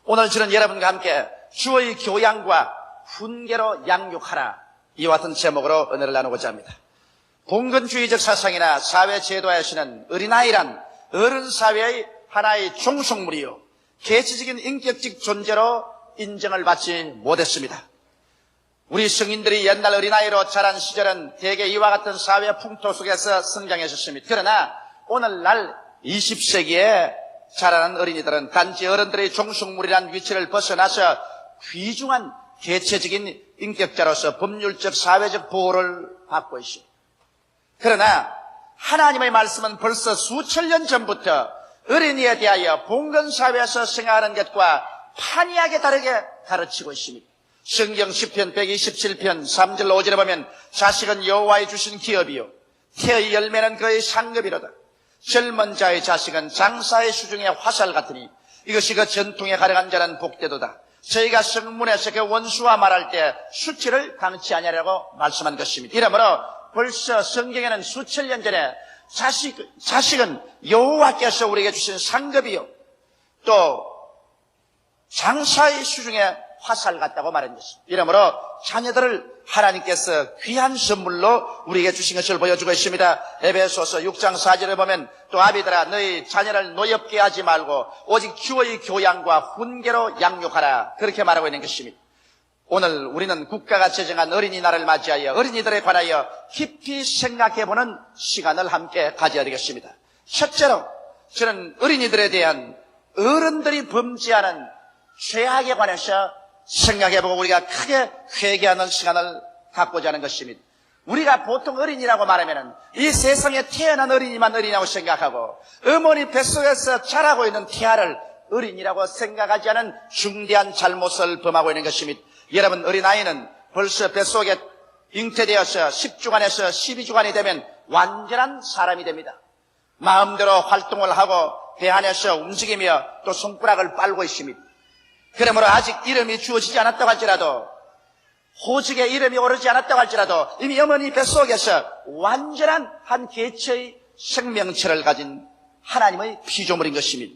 오늘 저는 여러분과 함께 주의 교양과 훈계로 양육하라, 이와 같은 제목으로 은혜를 나누고자 합니다. 봉건주의적 사상이나 사회 제도에서는 어린아이란 어른사회의 하나의 종속물이요, 개체적인 인격적 존재로 인정을 받지 못했습니다. 우리 성인들이 옛날 어린아이로 자란 시절은 대개 이와 같은 사회 풍토 속에서 성장했었습니다. 그러나 오늘날 20세기에 자라는 어린이들은 단지 어른들의 종속물이라는 위치를 벗어나서 귀중한 개체적인 인격자로서 법률적 사회적 보호를 받고 있습니다. 그러나 하나님의 말씀은 벌써 수천 년 전부터 어린이에 대하여 봉건사회에서 생활하는 것과 판이하게 다르게 가르치고 있습니다. 성경 10편 127편 3절 5절에 보면 자식은 여호와의 주신 기업이요 태의 열매는 그의 상급이로다. 젊은 자의 자식은 장사의 수중의 화살 같으니 이것이 그 전통에 가려간 자는 복되도다. 저희가 성문에서 그 원수와 말할 때 수치를 당치 아니하라고 말씀한 것입니다. 이러므로 벌써 성경에는 수천 년 전에 자식은 여호와께서 우리에게 주신 상급이요 또 장사의 수중에 화살 같다고 말한 것입니다. 이러므로 자녀들을 하나님께서 귀한 선물로 우리에게 주신 것을 보여주고 있습니다. 에베소서 6장 4절에 보면 또 아비들아 너희 자녀를 노엽게 하지 말고 오직 주의 교양과 훈계로 양육하라, 그렇게 말하고 있는 것입니다. 오늘 우리는 국가가 제정한 어린이날을 맞이하여 어린이들에 관하여 깊이 생각해보는 시간을 함께 가져야 되겠습니다. 첫째로 저는 어린이들에 대한 어른들이 범죄하는 죄악에 관해서 생각해보고 우리가 크게 회개하는 시간을 갖고자 하는 것입니다. 우리가 보통 어린이라고 말하면 이 세상에 태어난 어린이만 어린이라고 생각하고 어머니 뱃속에서 자라고 있는 태아를 어린이라고 생각하지 않은 중대한 잘못을 범하고 있는 것입니다. 여러분, 어린아이는 벌써 뱃속에 잉태되어서 10주간에서 12주간이 되면 완전한 사람이 됩니다. 마음대로 활동을 하고 배 안에서 움직이며 또 손가락을 빨고 있습니다. 그러므로 아직 이름이 주어지지 않았다고 할지라도, 호적에 이름이 오르지 않았다고 할지라도 이미 어머니 뱃속에서 완전한 한 개체의 생명체를 가진 하나님의 피조물인 것입니다.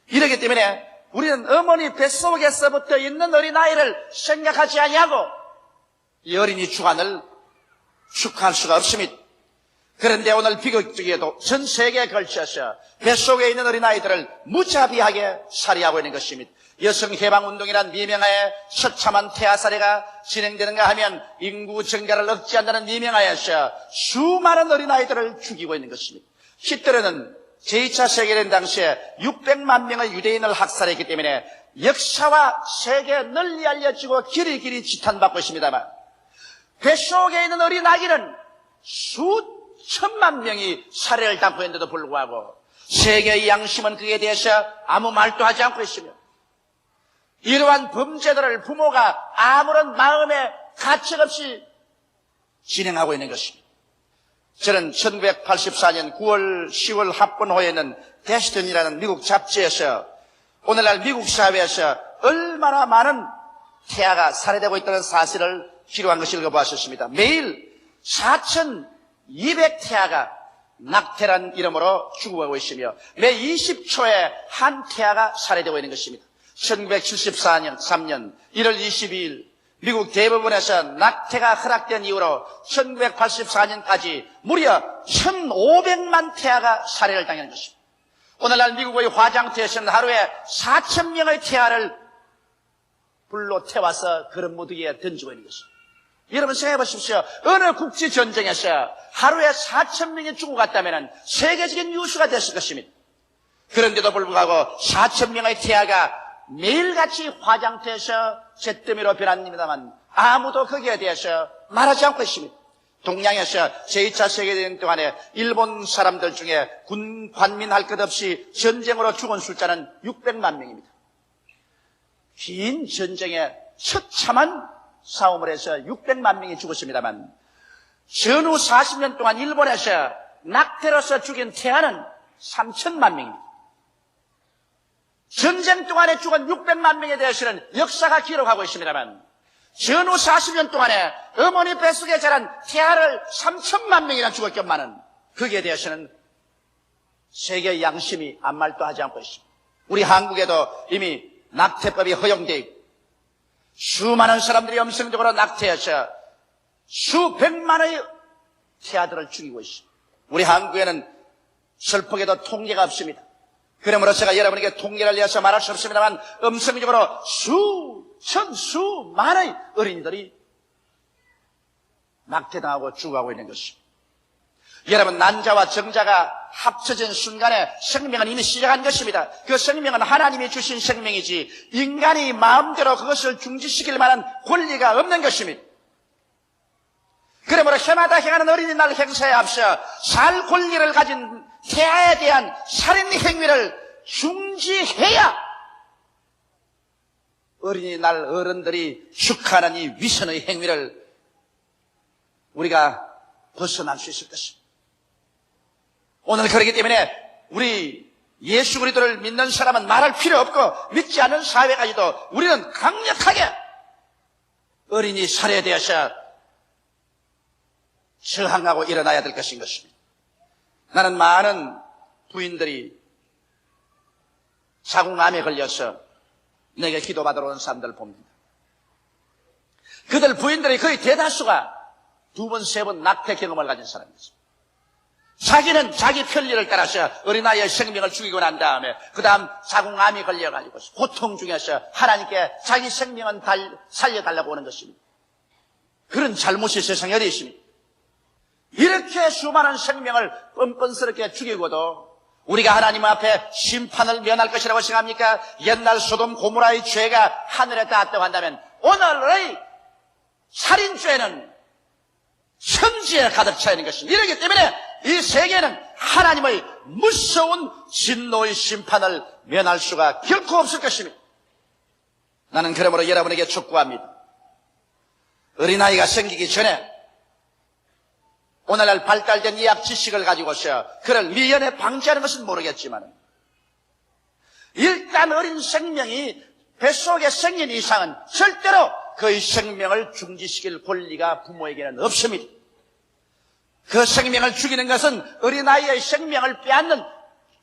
이렇기 때문에 우리는 어머니 뱃속에서부터 있는 어린아이를 생각하지 아니하고 이 어린이 주간을 축하할 수가 없습니다. 그런데 오늘 비극적에도 전 세계에 걸쳐서 뱃속에 있는 어린아이들을 무자비하게 살해하고 있는 것입니다. 여성해방운동이란 미명하에 처참한 태아 살해가 진행되는가 하면 인구 증가를 억제한다는 미명하에서 수많은 어린아이들을 죽이고 있는 것입니다. 히틀러는 제2차 세계대전 당시에 600만 명의 유대인을 학살했기 때문에 역사와 세계에 널리 알려지고 길이길이 지탄받고 있습니다만 뱃속에 있는 어린아기는 수천만 명이 살해를 당하고 있는데도 불구하고 세계의 양심은 그에 대해서 아무 말도 하지 않고 있으며 이러한 범죄들을 부모가 아무런 마음의 가책 없이 진행하고 있는 것입니다. 저는 1984년 9월 10월 합본호에는 데스티니라는 미국 잡지에서 오늘날 미국 사회에서 얼마나 많은 태아가 살해되고 있다는 사실을 기록한 것을 읽어보았습니다. 매일 4,200태아가 낙태란 이름으로 죽어가고 있으며 매 20초에 한 태아가 살해되고 있는 것입니다. 1974년 3년 1월 22일 미국 대법원에서 낙태가 허락된 이후로 1984년까지 무려 1,500만 태아가 살해를 당한 것입니다. 오늘날 미국의 화장터에서는 하루에 4,000명의 태아를 불로 태워서 그런 무더기에 던지고 있는 것입니다. 여러분 생각해 보십시오. 어느 국지전쟁에서 하루에 4,000명이 죽어갔다면 세계적인 뉴스가 됐을 것입니다. 그런데도 불구하고 4,000명의 태아가 매일같이 화장터에서 잿더미로 변합니다만 아무도 거기에 대해서 말하지 않고 있습니다. 동양에서 제2차 세계대전 동안에 일본 사람들 중에 군 관민할 것 없이 전쟁으로 죽은 숫자는 600만 명입니다. 긴 전쟁에 처참한 싸움을 해서 600만 명이 죽었습니다만 전후 40년 동안 일본에서 낙태로서 죽인 태아는 3천만 명입니다. 전쟁 동안에 죽은 600만 명에 대해서는 역사가 기록하고 있습니다만 전후 40년 동안에 어머니 뱃속에 자란 태아를 3천만 명이나 죽었건만은 거기에 대해서는 세계의 양심이 아무 말도 하지 않고 있습니다. 우리 한국에도 이미 낙태법이 허용되어 있고 수많은 사람들이 염성적으로 낙태해서 수백만의 태아들을 죽이고 있습니다. 우리 한국에는 슬프게도 통계가 없습니다. 그러므로 제가 여러분에게 통계를 내서 말할 수 없습니다만 음성적으로 수만의 어린이들이 낙태당하고 죽어가고 있는 것입니다. 여러분, 난자와 정자가 합쳐진 순간에 생명은 이미 시작한 것입니다. 그 생명은 하나님이 주신 생명이지 인간이 마음대로 그것을 중지시킬 만한 권리가 없는 것입니다. 그러므로 해마다 행하는 어린이날 행사에 앞서 살 권리를 가진 태아에 대한 살인 행위를 중지해야 어린이날 어른들이 축하하는 이 위선의 행위를 우리가 벗어날 수 있을 것입니다. 오늘 그렇기 때문에 우리 예수 그리스도를 믿는 사람은 말할 필요 없고 믿지 않는 사회까지도 우리는 강력하게 어린이 살해에 대해서 저항하고 일어나야 될 것인 것입니다. 나는 많은 부인들이 자궁암에 걸려서 내게 기도받으러 온 사람들을 봅니다. 그들 부인들이 거의 대다수가 2번, 3번 낙태 경험을 가진 사람이었습니다. 자기는 자기 편리를 따라서 어린아이의 생명을 죽이고 난 다음에 그 다음 자궁암이 걸려가지고 고통 중에서 하나님께 자기 생명은 살려달라고 하는 것입니다. 그런 잘못이 세상에 어디 있습니까? 이렇게 수많은 생명을 뻔뻔스럽게 죽이고도 우리가 하나님 앞에 심판을 면할 것이라고 생각합니까? 옛날 소돔 고모라의 죄가 하늘에 닿았다고 한다면 오늘의 살인죄는 천지에 가득 차 있는 것입니다. 이렇기 때문에 이 세계는 하나님의 무서운 진노의 심판을 면할 수가 결코 없을 것입니다. 나는 그러므로 여러분에게 촉구합니다. 어린아이가 생기기 전에 오늘날 발달된 의학 지식을 가지고서 그를 미연에 방지하는 것은 모르겠지만 일단 어린 생명이 뱃속에 생긴 이상은 절대로 그의 생명을 중지시킬 권리가 부모에게는 없습니다. 그 생명을 죽이는 것은 어린아이의 생명을 빼앗는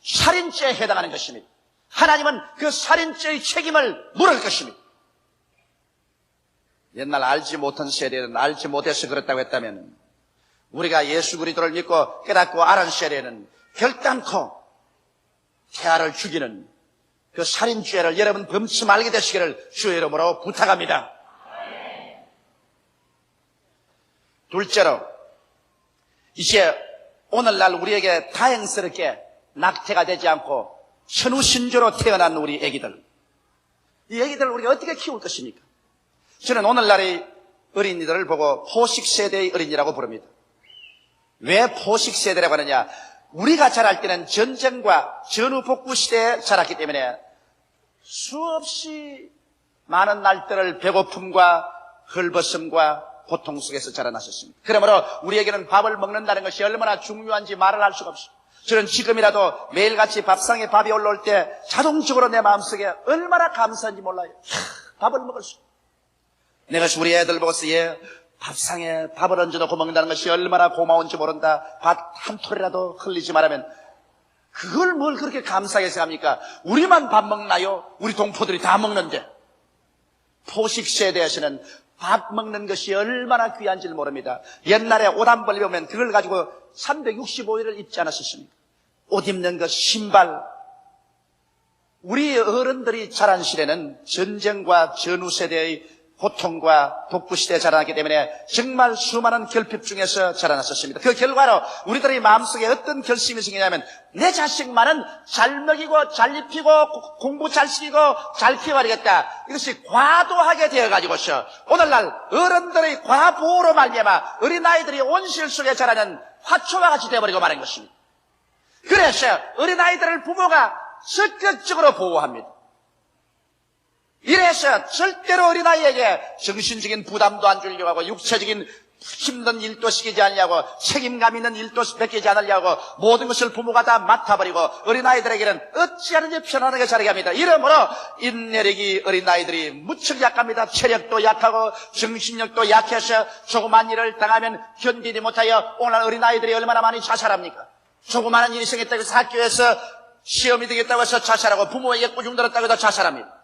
살인죄에 해당하는 것입니다. 하나님은 그 살인죄의 책임을 물을 것입니다. 옛날 알지 못한 세대는 알지 못해서 그렇다고 했다면 우리가 예수 그리스도를 믿고 깨닫고 알은 세대는 결단코 태아를 죽이는 그 살인죄를 여러분 범치 말게 되시기를 주의 이름으로 부탁합니다. 둘째로 이제 오늘날 우리에게 다행스럽게 낙태가 되지 않고 천우신조로 태어난 우리 애기들, 이 애기들을 우리가 어떻게 키울 것입니까? 저는 오늘날의 어린이들을 보고 포식세대의 어린이라고 부릅니다. 왜 포식세대라고 하느냐? 우리가 자랄 때는 전쟁과 전후복구 시대에 자랐기 때문에 수없이 많은 날들을 배고픔과 헐벗음과 고통 속에서 자라났었습니다. 그러므로 우리에게는 밥을 먹는다는 것이 얼마나 중요한지 말을 할 수가 없습니다. 저는 지금이라도 매일같이 밥상에 밥이 올라올 때 자동적으로 내 마음속에 얼마나 감사한지 몰라요. 밥을 먹을 수. 내가 우리 애들 보고서 밥상에 밥을 얹어놓고 먹는다는 것이 얼마나 고마운지 모른다. 밥 한 톨이라도 흘리지 말라면 그걸 뭘 그렇게 감사하게 생각합니까? 우리만 밥 먹나요? 우리 동포들이 다 먹는데. 포식세대에서는 밥 먹는 것이 얼마나 귀한지를 모릅니다. 옛날에 옷 한 벌 입으면 그걸 가지고 365일을 입지 않았었습니까? 옷 입는 것, 신발. 우리 어른들이 자란 시대는 전쟁과 전후 세대의 고통과 독구 시대에 자라났기 때문에 정말 수많은 결핍 중에서 자라났었습니다. 그 결과로 우리들의 마음속에 어떤 결심이 생기냐면 내 자식만은 잘 먹이고 잘 입히고 공부 잘 시키고 잘 키워야겠다. 이것이 과도하게 되어가지고서 오늘날 어른들의 과보호로 말미암아 어린아이들이 온실 속에 자라는 화초와 같이 되어버리고 마는 것입니다. 그래서 어린아이들을 부모가 적극적으로 보호합니다. 이래서 절대로 어린아이에게 정신적인 부담도 안 주려고 하고 육체적인 힘든 일도 시키지 않으려고 책임감 있는 일도 베끼지 않으려고 모든 것을 부모가 다 맡아버리고 어린아이들에게는 어찌하는지 편안하게 자라게 합니다. 이러므로 인내력이 어린아이들이 무척 약합니다. 체력도 약하고 정신력도 약해서 조그만 일을 당하면 견디지 못하여 오늘 어린아이들이 얼마나 많이 자살합니까? 조그마한 일이 생겼다고 해서 학교에서 시험이 되겠다고 해서 자살하고 부모에게 꾸중 들었다고 해서 자살합니다.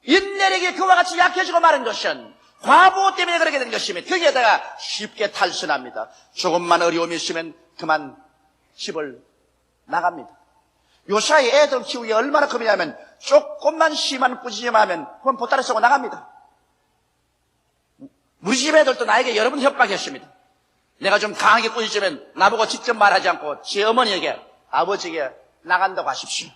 인내력이 그와 같이 약해지고 마는 것은 과부 때문에 그렇게 된 것이며 거기에다가 쉽게 탈선합니다. 조금만 어려움이 있으면 그만 집을 나갑니다. 요 사이 애들 키우기 얼마나 겁이냐면 조금만 심한 꾸짖음 하면 그건 보따리 쓰고 나갑니다. 우리 집 애들도 나에게 여러 번 협박했습니다. 내가 좀 강하게 꾸짖으면 나보고 직접 말하지 않고 제 어머니에게, 아버지에게 나간다고 하십시오.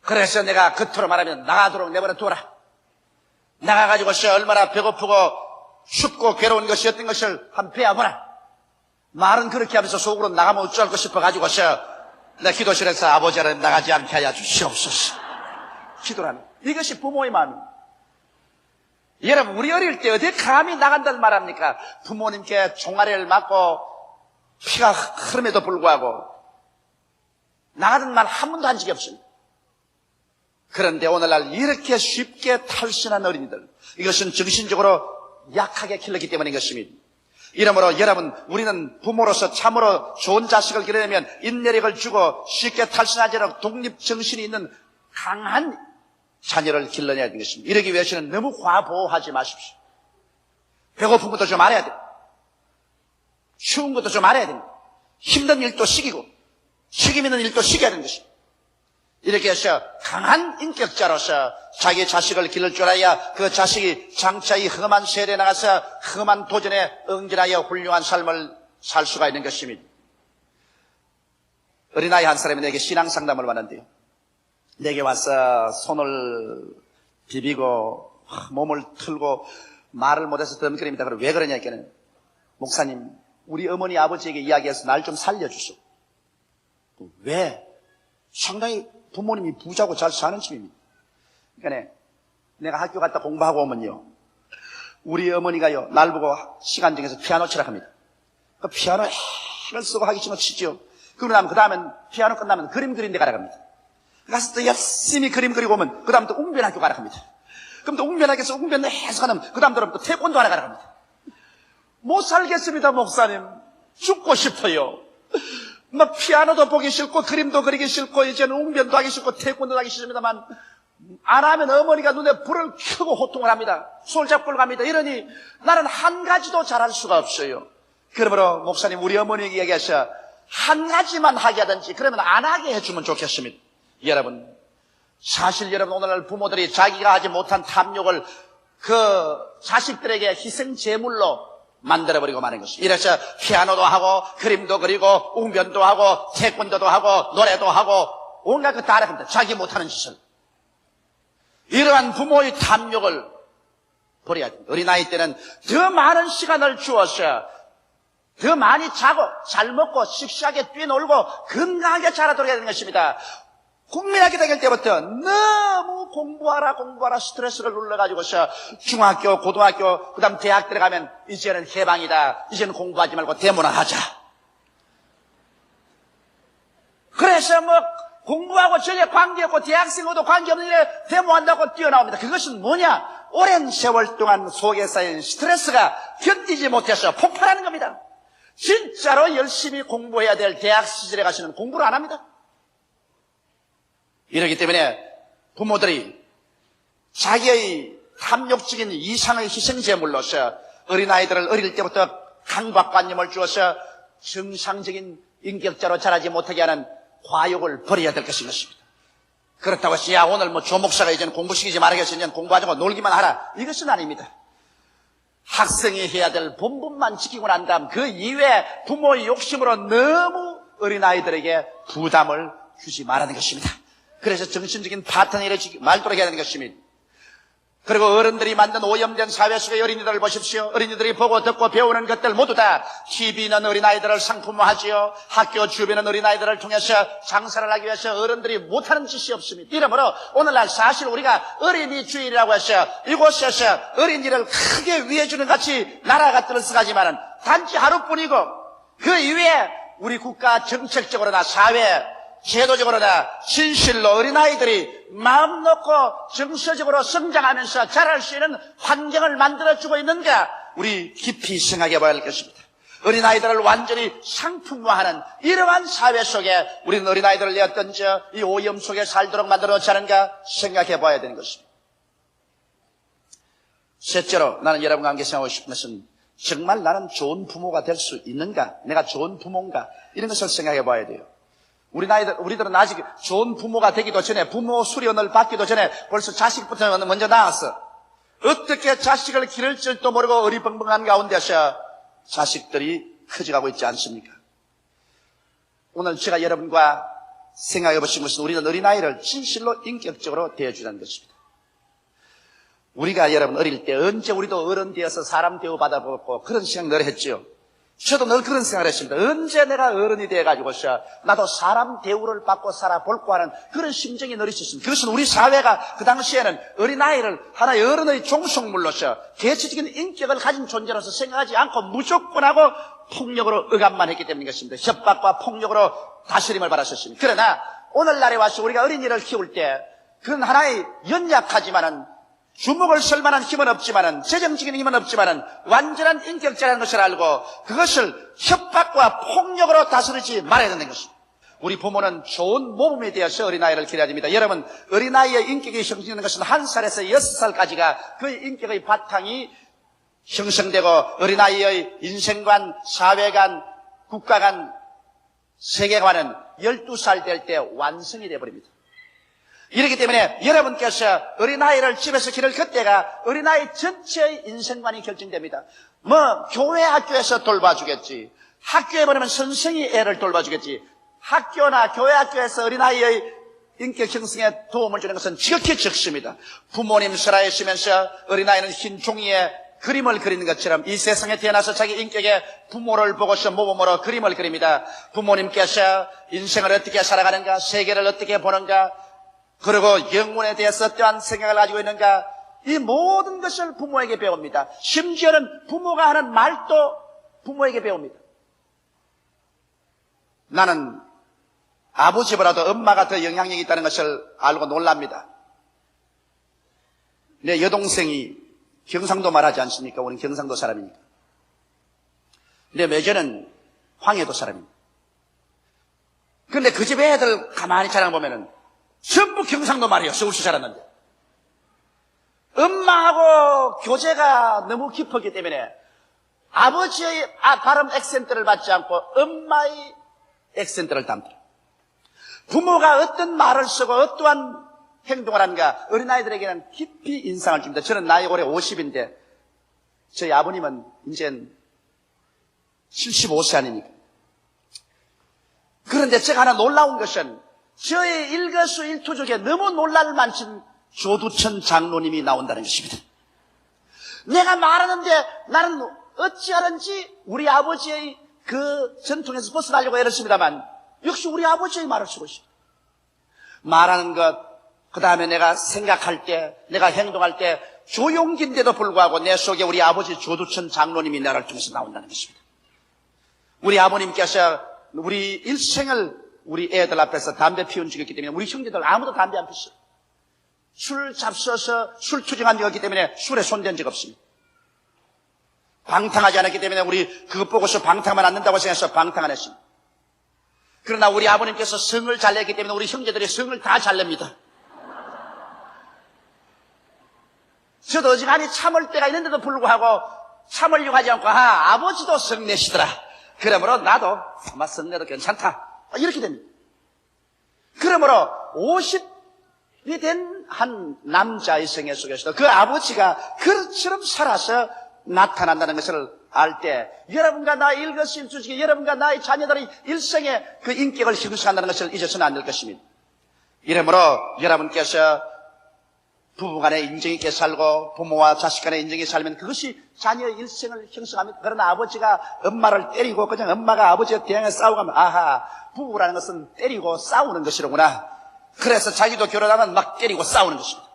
그래서 내가 그토록 말하면 나가도록 내버려 둬라. 나가가지고서 얼마나 배고프고 춥고 괴로운 것이었던 것을 한번 배워보라. 말은 그렇게 하면서 속으로 나가면 어쩔 거 싶어가지고서 내 기도실에서 아버지를 나가지 않게 하여 주시옵소서 기도하는, 이것이 부모의 마음입니다. 여러분, 우리 어릴 때 어디 감히 나간다는 말합니까? 부모님께 종아리를 맞고 피가 흐름에도 불구하고 나가는 말 한 번도 한 적이 없습니다. 그런데 오늘날 이렇게 쉽게 탈선한 어린이들, 이것은 정신적으로 약하게 길렀기 때문인 것입니다. 이러므로 여러분, 우리는 부모로서 참으로 좋은 자식을 기르려면 인내력을 주고 쉽게 탈선하지 않고 독립정신이 있는 강한 자녀를 길러내야 되는 것입니다. 이러기 위해서는 너무 과보호하지 마십시오. 배고픈 것도 좀 알아야 됩니다. 추운 것도 좀 알아야 됩니다. 힘든 일도 시키고 책임 있는 일도 시켜야 되는 것입니다. 이렇게 해서 강한 인격자로서 자기 자식을 기를 줄 알아야 그 자식이 장차 이 험한 세대에 나가서 험한 도전에 응전하여 훌륭한 삶을 살 수가 있는 것입니다. 어린아이 한 사람이 내게 신앙상담을 받는데요, 내게 와서 손을 비비고 몸을 틀고 말을 못해서 덤끓입니다. 그럼 왜 그러냐 했더니, 목사님, 우리 어머니 아버지에게 이야기해서 날 좀 살려주소. 왜? 상당히 부모님이 부자고 잘 사는 집입니다. 그러니까 내가 학교 갔다 공부하고 오면요, 우리 어머니가요, 날 보고 시간 정해서 피아노 치라 합니다. 그 피아노 해를 쓰고 하기 전에 치죠. 그러고 나면 그 다음엔 피아노 끝나면 그림 그리는 데 가라 합니다. 가서 또 열심히 그림 그리고 오면 그 다음 또 웅변학교 가라 합니다. 그럼 또 웅변학교에서 웅변 해서 가면 그 다음 또 태권도 하러 가라 합니다. 못 살겠습니다, 목사님. 죽고 싶어요. 뭐 피아노도 보기 싫고 그림도 그리기 싫고 이제는 웅변도 하기 싫고 태권도 하기 싫습니다만, 안 하면 어머니가 눈에 불을 켜고 호통을 합니다. 손잡고 갑니다. 이러니 나는 한 가지도 잘할 수가 없어요. 그러므로 목사님, 우리 어머니에게 얘기하셔 한 가지만 하게 하든지 그러면 안 하게 해주면 좋겠습니다. 여러분, 사실 여러분, 오늘날 부모들이 자기가 하지 못한 탐욕을 그 자식들에게 희생 제물로 만들어버리고 마는 것이. 이래서 피아노도 하고 그림도 그리고 웅변도 하고 태권도도 하고 노래도 하고 온갖 것 다 하랍니다. 자기 못하는 짓을. 이러한 부모의 탐욕을 버려야 됩니다. 어린아이 때는 더 많은 시간을 주어서 더 많이 자고 잘 먹고 씩씩하게 뛰놀고 건강하게 자라도록 해야 되는 것입니다. 국민학교 다닐 때부터 너무 공부하라 스트레스를 눌러가지고서 중학교, 고등학교, 그 다음 대학 들어가면 이제는 해방이다. 이제는 공부하지 말고 데모나 하자. 그래서 뭐 공부하고 전혀 관계없고 대학생하고도 관계없는 일에 데모한다고 뛰어나옵니다. 그것은 뭐냐? 오랜 세월 동안 속에 쌓인 스트레스가 견디지 못해서 폭발하는 겁니다. 진짜로 열심히 공부해야 될 대학 시절에 가시는 공부를 안 합니다. 이러기 때문에 부모들이 자기의 탐욕적인 이상의 희생제물로서 어린아이들을 어릴 때부터 강박관념을 주어서 정상적인 인격자로 자라지 못하게 하는 과욕을 버려야 될 것인 것입니다. 그렇다고 해서 야, 오늘 뭐 조목사가 이제는 공부시키지 말아야겠어, 이제는 공부하지 말고 놀기만 하라, 이것은 아닙니다. 학생이 해야 될 본분만 지키고 난 다음 그 이외에 부모의 욕심으로 너무 어린아이들에게 부담을 주지 말라는 것입니다. 그래서 정신적인 파탄을 말도록 해야 되는 것입니다. 그리고 어른들이 만든 오염된 사회 속의 어린이들을 보십시오. 어린이들이 보고 듣고 배우는 것들 모두 다 TV는 어린아이들을 상품화하지요. 학교 주변은 어린아이들을 통해서 장사를 하기 위해서 어른들이 못하는 짓이 없습니다. 이러므로 오늘날 사실 우리가 어린이 주일이라고 해서 이곳에서 어린이를 크게 위해주는 같이 나라가 들어서가지만은 단지 하루뿐이고 그 이후에 우리 국가 정책적으로나 사회 제도적으로나 진실로 어린아이들이 마음 놓고 정서적으로 성장하면서 자랄 수 있는 환경을 만들어주고 있는가, 우리 깊이 생각해 봐야 할 것입니다. 어린아이들을 완전히 상품화하는 이러한 사회 속에 우리는 어린아이들을 내어 던져 이 오염 속에 살도록 만들어 놓지 않은가 생각해 봐야 되는 것입니다. 셋째로 나는 여러분과 함께 생각하고 싶은 것은 정말 나는 좋은 부모가 될 수 있는가? 내가 좋은 부모인가? 이런 것을 생각해 봐야 돼요. 우리들은 아직 좋은 부모가 되기도 전에, 부모 수련을 받기도 전에 벌써 자식부터 먼저 낳았어. 어떻게 자식을 기를 줄도 모르고 어리벙벙한 가운데서 자식들이 커져가고 있지 않습니까? 오늘 제가 여러분과 생각해 보신 것은 우리는 어린아이를 진실로 인격적으로 대해주는 것입니다. 우리가 여러분 어릴 때 언제 우리도 어른 되어서 사람 대우 받아보고 그런 생각 늘 했죠. 저도 늘 그런 생각을 했습니다. 언제 내가 어른이 돼가지고서 나도 사람 대우를 받고 살아볼까 하는 그런 심정이 늘 있었습니다. 그것은 우리 사회가 그 당시에는 어린아이를 하나의 어른의 종속물로서 개체적인 인격을 가진 존재로서 생각하지 않고 무조건 하고 폭력으로 억압만 했기 때문인 것입니다. 협박과 폭력으로 다스림을 받았었습니다. 그러나 오늘날에 와서 우리가 어린이를 키울 때 그건 하나의 연약하지만은 주먹을 쓸 만한 힘은 없지만은, 재정적인 힘은 없지만은, 완전한 인격자라는 것을 알고, 그것을 협박과 폭력으로 다스리지 말아야 된다는 것입니다. 우리 부모는 좋은 모범이 되어서 어린아이를 기려야 됩니다. 여러분, 어린아이의 인격이 형성되는 것은 1살에서 6살까지가 그 인격의 바탕이 형성되고, 어린아이의 인생관, 사회관, 국가관, 세계관은 12살 될 때 완성이 되어버립니다. 이렇기 때문에 여러분께서 어린아이를 집에서 기를 그때가 어린아이 전체의 인생관이 결정됩니다. 교회 학교에서 돌봐주겠지. 학교에 보내면 선생이 애를 돌봐주겠지. 학교나 교회 학교에서 어린아이의 인격 형성에 도움을 주는 것은 지극히 적습니다. 부모님 살아있으면서 어린아이는 흰 종이에 그림을 그리는 것처럼 이 세상에 태어나서 자기 인격의 부모를 보고서 모범으로 그림을 그립니다. 부모님께서 인생을 어떻게 살아가는가, 세계를 어떻게 보는가, 그리고 영혼에 대해서 어떠한 생각을 가지고 있는가, 이 모든 것을 부모에게 배웁니다. 심지어는 부모가 하는 말도 부모에게 배웁니다. 나는 아버지보다도 엄마가 더 영향력이 있다는 것을 알고 놀랍니다. 내 여동생이 경상도 말하지 않습니까? 우리는 경상도 사람이니까. 내 매저는 황해도 사람입니다. 그런데 그 집 애들 가만히 자랑 보면은 전부 경상도 말이에요. 서울시 자랐는데. 엄마하고 교제가 너무 깊었기 때문에 아버지의 발음 액센트를 받지 않고 엄마의 액센트를 담더라. 부모가 어떤 말을 쓰고 어떠한 행동을 하는가 어린아이들에게는 깊이 인상을 줍니다. 저는 나이 올해 50인데 저희 아버님은 이제 75세 아닙니까? 그런데 제가 하나 놀라운 것은 저의 일거수일투족에 너무 놀랄 만큼 조두천 장로님이 나온다는 것입니다. 내가 말하는데 나는 어찌하는지 우리 아버지의 그 전통에서 벗어나려고 애썼습니다만 역시 우리 아버지의 말을 쓰고 있습니다. 말하는 것, 그 다음에 내가 생각할 때, 내가 행동할 때 조용기인데도 불구하고 내 속에 우리 아버지 조두천 장로님이 나를 통해서 나온다는 것입니다. 우리 아버님께서 우리 일생을 우리 애들 앞에서 담배 피운 적이 있기 때문에 우리 형제들 아무도 담배 안 피웠어요. 술 잡숴서 술 투정한 적이 있기 때문에 술에 손댄 적 없습니다. 방탕하지 않았기 때문에 우리 그것 보고서 방탕만 안 된다고 생각해서 방탕 안 했습니다. 그러나 우리 아버님께서 성을 잘 냈기 때문에 우리 형제들이 성을 다 잘 냅니다. 저도 어지간히 참을 때가 있는데도 불구하고 참으려고 하지 않고 아버지도 성 내시더라. 그러므로 나도 아마 성 내도 괜찮다. 이렇게 됩니다. 그러므로 50이 된 한 남자의 생애 속에서도 그 아버지가 그처럼 살아서 나타난다는 것을 알 때 여러분과 나의 일거수일투족에 여러분과 나의 자녀들의 일생에 그 인격을 형성한다는 것을 잊어서는 안 될 것입니다. 이러므로 여러분께서 부부간에 인정 있게 살고 부모와 자식 간에 인정 있게 살면 그것이 자녀의 일생을 형성합니다. 그러나 아버지가 엄마를 때리고 그냥 엄마가 아버지에 대항해 싸우고 하면 부부라는 것은 때리고 싸우는 것이로구나. 그래서 자기도 결혼하면 막 때리고 싸우는 것입니다.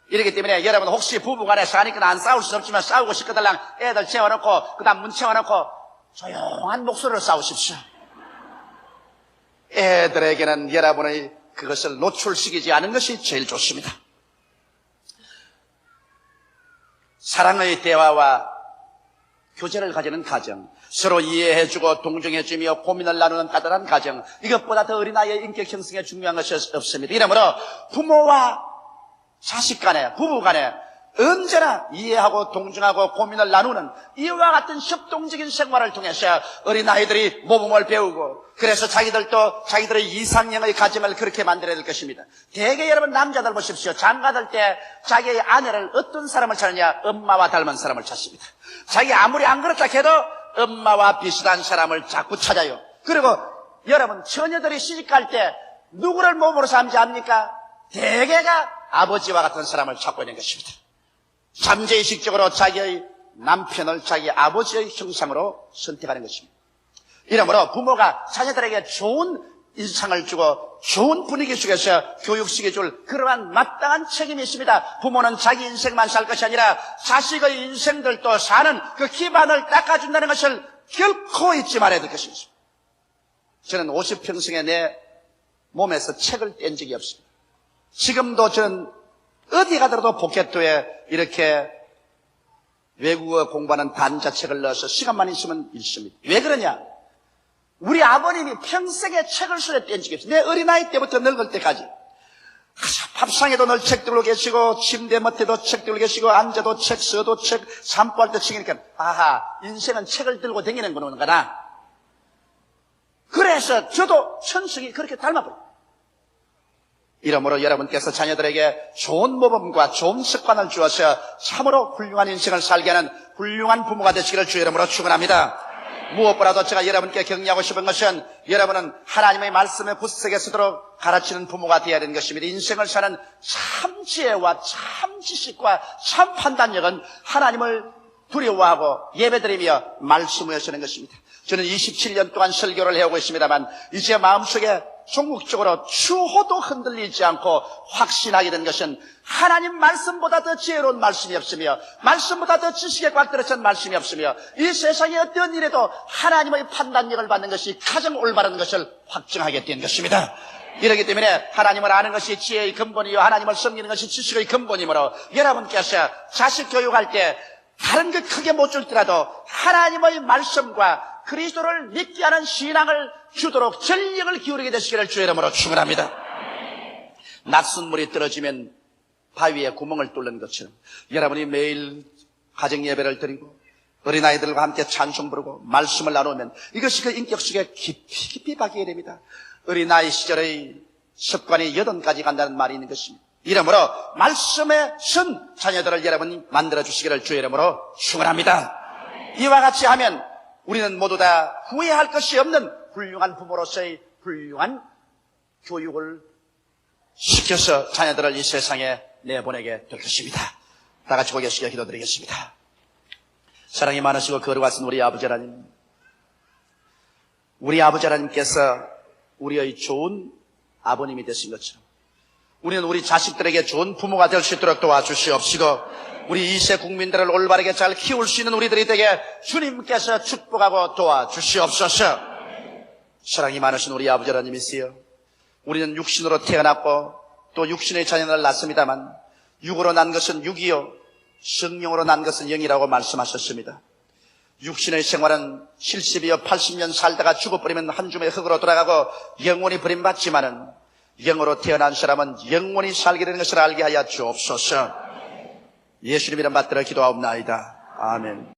이렇기 때문에 여러분 혹시 부부간에 사니까 안 싸울 수 없지만 싸우고 싶거들랑 애들 채워놓고 그 다음 문 채워놓고 조용한 목소리로 싸우십시오. 애들에게는 여러분의 그것을 노출시키지 않은 것이 제일 좋습니다. 사랑의 대화와 교제를 가지는 가정, 서로 이해해주고 동정해주며 고민을 나누는 따뜻한 가정, 이것보다 더 어린아이의 인격 형성에 중요한 것이 없습니다. 이러므로 부모와 자식 간에, 부부 간에 언제나 이해하고 동정하고 고민을 나누는 이와 같은 협동적인 생활을 통해서 어린아이들이 모범을 배우고, 그래서 자기들도 자기들의 이상형의 가정을 그렇게 만들어야 될 것입니다. 대개 여러분 남자들 보십시오. 장가들 때 자기의 아내를 어떤 사람을 찾느냐? 엄마와 닮은 사람을 찾습니다. 자기 아무리 안 그렇다 해도 엄마와 비슷한 사람을 자꾸 찾아요. 그리고 여러분 처녀들이 시집갈 때 누구를 모범으로 삼지 합니까? 대개가 아버지와 같은 사람을 찾고 있는 것입니다. 잠재의식적으로 자기의 남편을 자기 아버지의 형상으로 선택하는 것입니다. 이러므로 부모가 자녀들에게 좋은 인상을 주고 좋은 분위기 속에서 교육시켜줄 그러한 마땅한 책임이 있습니다. 부모는 자기 인생만 살 것이 아니라 자식의 인생들도 사는 그 기반을 닦아준다는 것을 결코 잊지 말아야 될 것입니다. 저는 50평생에 내 몸에서 책을 뗀 적이 없습니다. 지금도 저는 어디 가더라도 포켓도에 이렇게 외국어 공부하는 단자책을 넣어서 시간만 있으면 읽습니다. 왜 그러냐? 우리 아버님이 평생에 책을 손에 뗀 적이 없어요. 내 어린아이 때부터 늙을 때까지. 밥상에도 늘 책 들고 계시고, 침대 밑에도 책 들고 계시고, 앉아도 책, 서도 책,散歩할 때 책이니까, 아하, 인생은 책을 들고 다니는 거구나. 그래서 저도 천성이 그렇게 닮아버려요. 이러므로 여러분께서 자녀들에게 좋은 모범과 좋은 습관을 주어서 참으로 훌륭한 인생을 살게 하는 훌륭한 부모가 되시기를 주의 이름으로 축원합니다. 무엇보다도 제가 여러분께 격려하고 싶은 것은 여러분은 하나님의 말씀에 굳세게 서도록 가르치는 부모가 되어야 되는 것입니다. 인생을 사는 참 지혜와 참 지식과 참 판단력은 하나님을 두려워하고 예배드리며 말씀을 하시는 것입니다. 저는 27년 동안 설교를 해오고 있습니다만 이제 마음속에 종국적으로 추호도 흔들리지 않고 확신하게 된 것은 하나님 말씀보다 더 지혜로운 말씀이 없으며 말씀보다 더 지식에 꽉 들어찬 말씀이 없으며 이 세상의 어떤 일에도 하나님의 판단력을 받는 것이 가장 올바른 것을 확증하게 된 것입니다. 이렇기 때문에 하나님을 아는 것이 지혜의 근본이요 하나님을 섬기는 것이 지식의 근본이므로 여러분께서 자식 교육할 때 다른 것 크게 못 줄더라도 하나님의 말씀과 그리스도를 믿게 하는 신앙을 주도록 전력을 기울이게 되시기를 주의 이름으로 축원합니다. 낯선 물이 떨어지면 바위에 구멍을 뚫는 것처럼 여러분이 매일 가정 예배를 드리고 어린아이들과 함께 찬송 부르고 말씀을 나누면 이것이 그 인격 속에 깊이 박히게 됩니다. 어린아이 시절의 습관이 80가지 간다는 말이 있는 것입니다. 이러므로 말씀에 선 자녀들을 여러분이 만들어주시기를 주의 이름으로 축원합니다. 이와 같이 하면 우리는 모두 다 후회할 것이 없는 훌륭한 부모로서의 훌륭한 교육을 시켜서 자녀들을 이 세상에 내보내게 될 것입니다. 다 같이 고개 숙여 기도드리겠습니다. 사랑이 많으시고 거룩하신 우리 아버지 하나님, 우리 아버지 하나님께서 우리의 좋은 아버님이 되신 것처럼 우리는 우리 자식들에게 좋은 부모가 될 수 있도록 도와주시옵시고 우리 2세 국민들을 올바르게 잘 키울 수 있는 우리들이 되게 주님께서 축복하고 도와주시옵소서. 사랑이 많으신 우리 아버지 하나님이시여, 우리는 육신으로 태어났고 또 육신의 자녀를 낳습니다만 육으로 난 것은 육이요 성령으로 난 것은 영이라고 말씀하셨습니다. 육신의 생활은 70이요 80년 살다가 죽어버리면 한 줌의 흙으로 돌아가고 영원히 버림받지만은 영으로 태어난 사람은 영원히 살게 되는 것을 알게 하여 주옵소서. 예수님 이름 받들어 기도하옵나이다. 아멘.